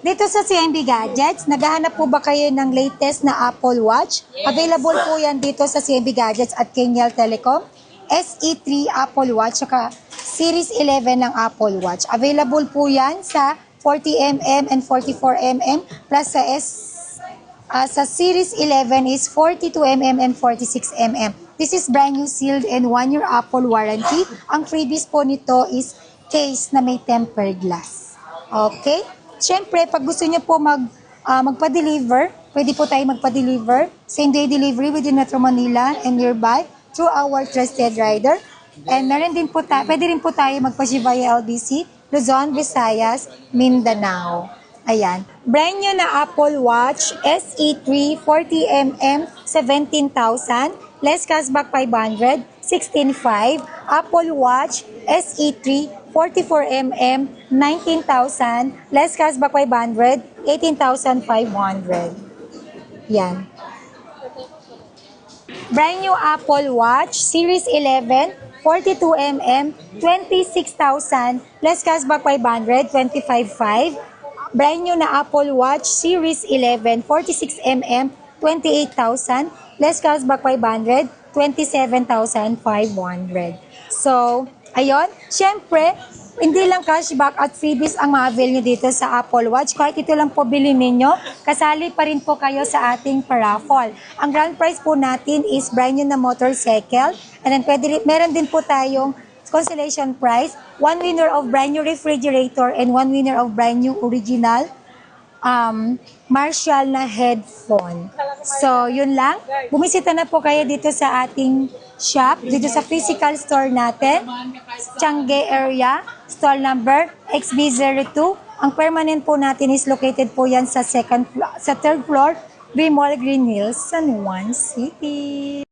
Dito sa CMB Gadgets, naghahanap po ba kayo ng latest na Apple Watch? Available po yan dito sa CMB Gadgets at Kenyal Telecom. SE3 Apple Watch, saka Series 11 ng Apple Watch. Available po yan sa 40mm and 44mm plus sa Series 11 is 42mm and 46mm. This is brand new sealed and 1-year Apple warranty. Ang freebies po nito is case na may tempered glass. Okay? Siyempre, pag gusto niyo po magpa-deliver, pwede po tayo magpa-deliver. Same-day delivery within Metro Manila and nearby through our trusted rider. And meron din po pwede rin po tayo magpa-ship via LBC, Luzon, Visayas, Mindanao. Ayan. Brand new na Apple Watch SE3 40mm 17,000. Less cashback 500, 16,500. Apple Watch SE3 44mm 19,000. Less cashback 500, 18,500. Yan. Brand new Apple Watch Series 11 42mm 26,000. Less cashback 500, 25,500. Brand new na Apple Watch Series 11 46mm 28,000. Less cashback 500, 27,500. So, ayun. Siyempre, hindi lang cashback at freebies ang ma-avail nyo dito sa Apple Watch. Kahit ito lang po bilhin ninyo, kasali pa rin po kayo sa ating paraffol. Ang grand prize po natin is brand new na motorcycle. And then meron din po tayong consolation prize, 1 winner of brand new refrigerator and 1 winner of brand new original Marshall na headphone. So, yun lang. Bumisita na po kayo dito sa ating shop, dito sa physical store natin, Tiangge area, store number XB02. Ang permanent po natin is located po yan sa third floor, Bimol Green Hills, San Juan City.